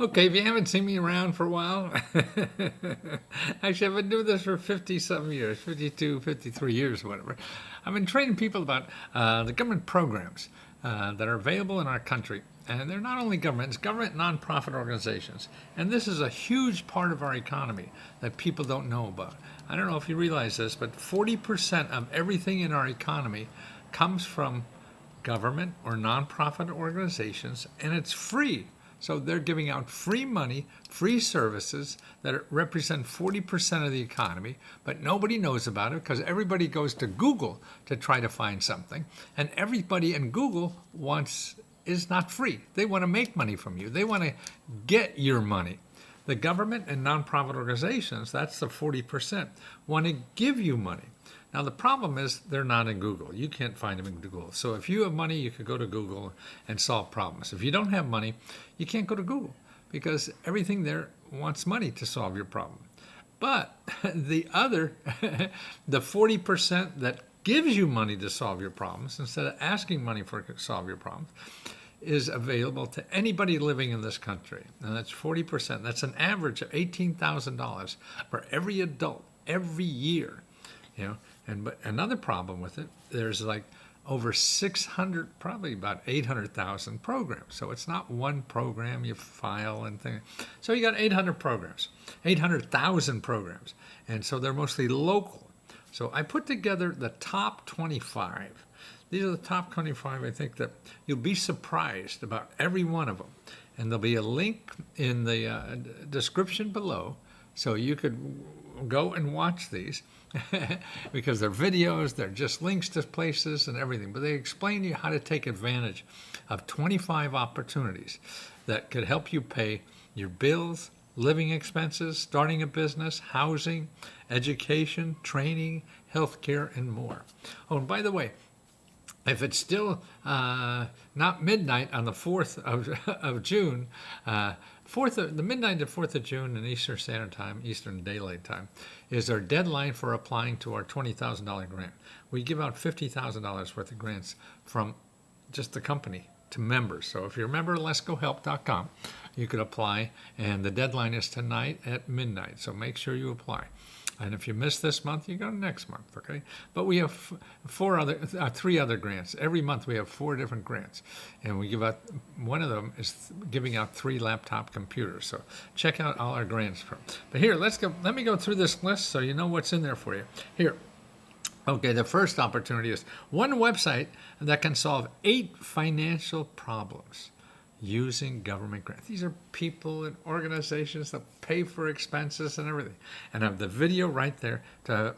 Okay, if you haven't seen me around for a while, actually, I've been doing this for 50 some years, 52, 53 years, whatever. I've been training people about the government programs that are available in our country. And they're not only government, it's government nonprofit organizations. And this is a huge part of our economy that people don't know about. I don't know if you realize this, but 40% of everything in our economy comes from government or nonprofit organizations, and it's free. So they're giving out free money, free services that represent 40% of the economy, but nobody knows about it because everybody goes to Google to try to find something, and everybody in Google is not free. They want to make money from you. They want to get your money. The government and nonprofit organizations, that's the 40%, want to give you money. Now, the problem is they're not in Google. You can't find them in Google. So if you have money, you can go to Google and solve problems. If you don't have money, you can't go to Google because everything there wants money to solve your problem. But the other, the 40% that gives you money to solve your problems, instead of asking money to solve your problems, is available to anybody living in this country. And that's 40%. That's an average of $18,000 for every adult every year. But another problem with it, there's like over 600, probably about 800,000 programs. So it's not one program you file and things. So you got 800 programs, 800,000 programs. And so they're mostly local. So I put together the top 25. These are the top 25. I think that you'll be surprised about every one of them. And there'll be a link in the description below, so you could go and watch these because they're videos, they're just links to places and everything. But they explain to you how to take advantage of 25 opportunities that could help you pay your bills, living expenses, starting a business, housing, education, training, healthcare, and more. Oh, and by the way, if it's still not midnight on the 4th of June, the midnight to 4th of June in Eastern Standard Time, Eastern Daylight Time, is our deadline for applying to our $20,000 grant. We give out $50,000 worth of grants from just the company to members. So if you're a member of letsgohelp.com, you could apply, and the deadline is tonight at midnight. So make sure you apply. And if you miss this month, you go next month, okay? But we have three other grants. Every month we have 4 different grants. And we give out, one of them is giving out 3 laptop computers. So check out all our grants. But here, let me go through this list so you know what's in there for you. Here. Okay, the first opportunity is one website that can solve 8 financial problems using government grants. These are people and organizations that pay for expenses and everything. And I have the video right there to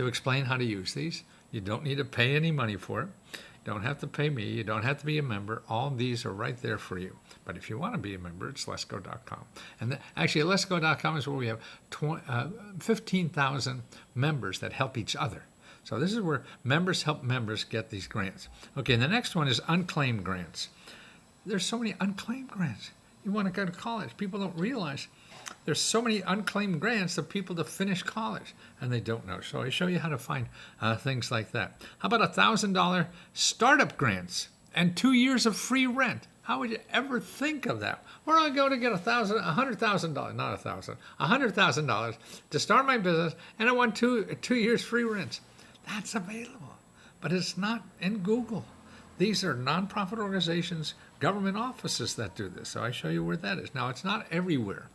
explain how to use these. You don't need to pay any money for it. You don't have to pay me. You don't have to be a member. All these are right there for you. But if you want to be a member, it's letsgo.com. And actually, letsgo.com is where we have 15,000 members that help each other. So this is where members help members get these grants. Okay, and the next one is unclaimed grants. There's so many unclaimed grants. You want to go to college. People don't realize there's so many unclaimed grants of people to finish college, and they don't know. So I show you how to find things like that. How about $1,000 startup grants and 2 years of free rent? How would you ever think of that? Where do I go to get $100,000, not $1,000, $100,000 to start my business, and I want 2 years free rent? That's available, but it's not in Google. These are nonprofit organizations, government offices that do this. So I show you where that is. Now, it's not everywhere.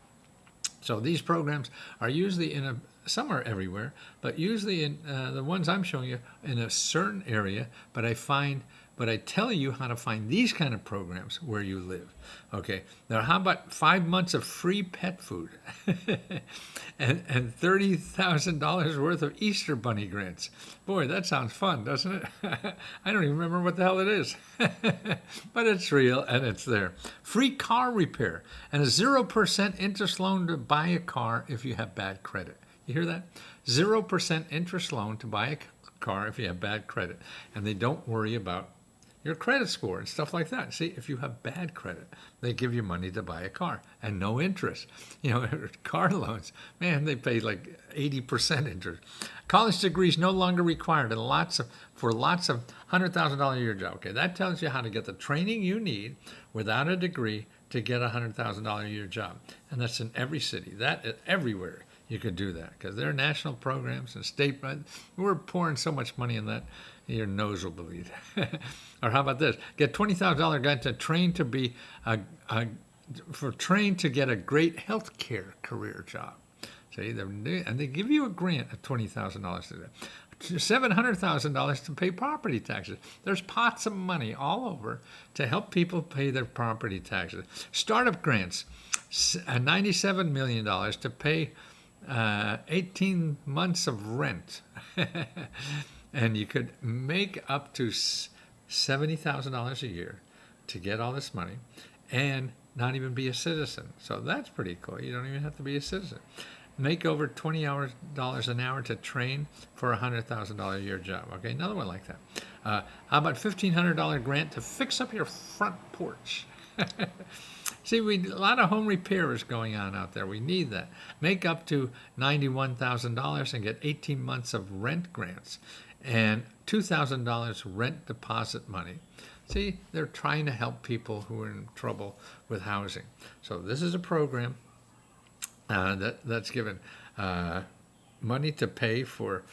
So these programs are usually some are everywhere, but usually in the ones I'm showing you in a certain area, but I tell you how to find these kind of programs where you live. Okay, now how about 5 months of free pet food and $30,000 worth of Easter Bunny grants? Boy, that sounds fun, doesn't it? I don't even remember what the hell it is, but it's real and it's there. Free car repair and a 0% interest loan to buy a car if you have bad credit. You hear that? 0% interest loan to buy a car if you have bad credit, and they don't worry about your credit score and stuff like that. See, if you have bad credit, they give you money to buy a car and no interest. Car loans, man, they pay like 80% interest. College degrees no longer required and for lots of $100,000 a year job. Okay, that tells you how to get the training you need without a degree to get a $100,000 a year job. And that's in every city. That is everywhere you could do that because there are national programs and state. We're pouring so much money in that, your nose will bleed. Or how about this? Get $20,000 grant to train to be trained to get a great healthcare career job. See, and they give you a grant of $20,000 to do that. $700,000 to pay property taxes. There's pots of money all over to help people pay their property taxes. Startup grants, $97 million to pay 18 months of rent. And you could make up to $70,000 a year to get all this money and not even be a citizen. So that's pretty cool. You don't even have to be a citizen. Make over $20 an hour to train for a $100,000 a year job. Okay, another one like that. How about $1,500 grant to fix up your front porch? See, a lot of home repair is going on out there. We need that. Make up to $91,000 and get 18 months of rent grants and $2,000 rent deposit money. See, they're trying to help people who are in trouble with housing. So this is a program that's given money to pay for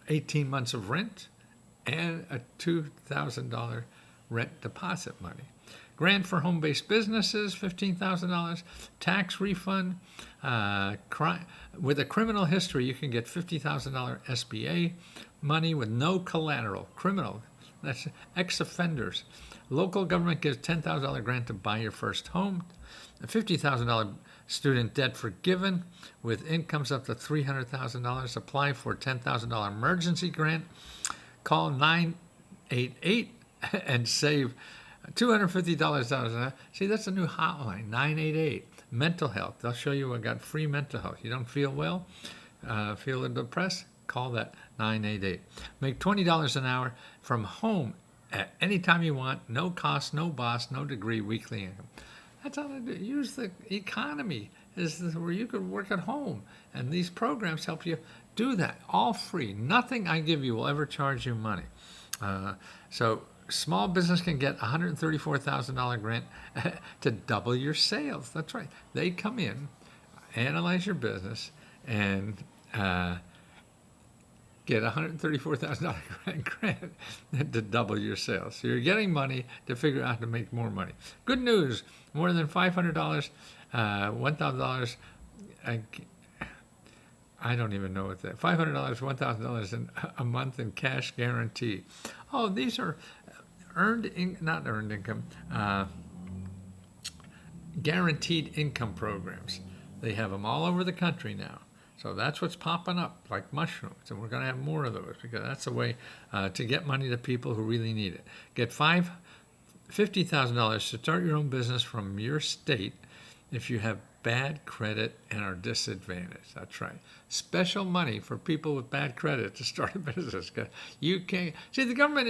18 months of rent and a $2,000 rent deposit money. Grant for home-based businesses, $15,000. Tax refund. With a criminal history, you can get $50,000 SBA money with no collateral. Criminal, that's ex-offenders. Local government gives $10,000 grant to buy your first home. A $50,000 student debt forgiven with incomes up to $300,000. Apply for a $10,000 emergency grant. Call 988 and save $250. See, that's a new hotline, 988. Mental health. They'll show you I got free mental health. You don't feel well, feeling depressed, call that 988. Make $20 an hour from home at any time you want. No cost, no boss, no degree, weekly income. That's all I do. Use the economy is where you could work at home. And these programs help you do that. All free. Nothing I give you will ever charge you money. So small business can get $134,000 grant to double your sales. That's right. They come in, analyze your business, and get $134,000 grant to double your sales. So you're getting money to figure out how to make more money. Good news, more than $500, $1,000, I don't even know what that, $500, $1,000 a month in cash guarantee. Oh, these are not earned income, guaranteed income programs. They have them all over the country now. So that's what's popping up like mushrooms, and we're going to have more of those because that's a way to get money to people who really need it. Get $50,000 to start your own business from your state if you have bad credit and are disadvantaged. That's right. Special money for people with bad credit to start a business. You can't see the government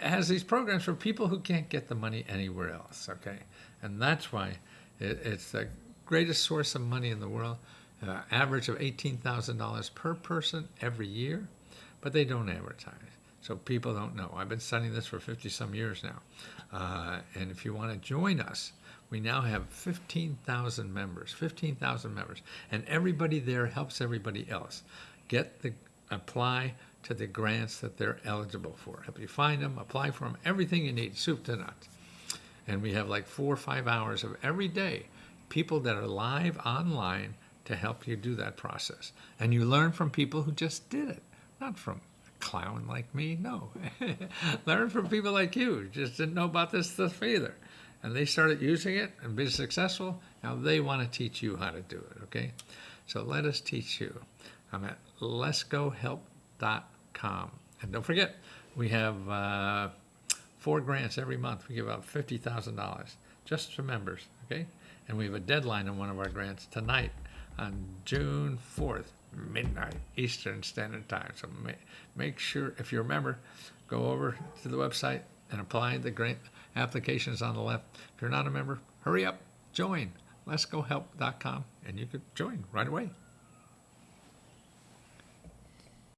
has these programs for people who can't get the money anywhere else. Okay, and that's why it's the greatest source of money in the world. Average of $18,000 per person every year, but they don't advertise. So people don't know. I've been studying this for 50-some years now. And if you want to join us, we now have 15,000 members, and everybody there helps everybody else apply to the grants that they're eligible for. Help you find them, apply for them, everything you need, soup to nuts. And we have like 4 or 5 hours of every day, people that are live online to help you do that process. And you learn from people who just did it, not from a clown like me, no. Learn from people like you who just didn't know about this stuff either. And they started using it and being successful. Now they want to teach you how to do it, okay? So let us teach you. I'm at letsgohelp.com. And don't forget, we have 4 grants every month. We give out $50,000 just for members, okay? And we have a deadline on one of our grants tonight on June 4th, midnight, Eastern Standard Time. So make sure, if you're a member, go over to the website and apply. The grant applications on the left. If you're not a member, hurry up, join. letsgohelp.com, and you could join right away.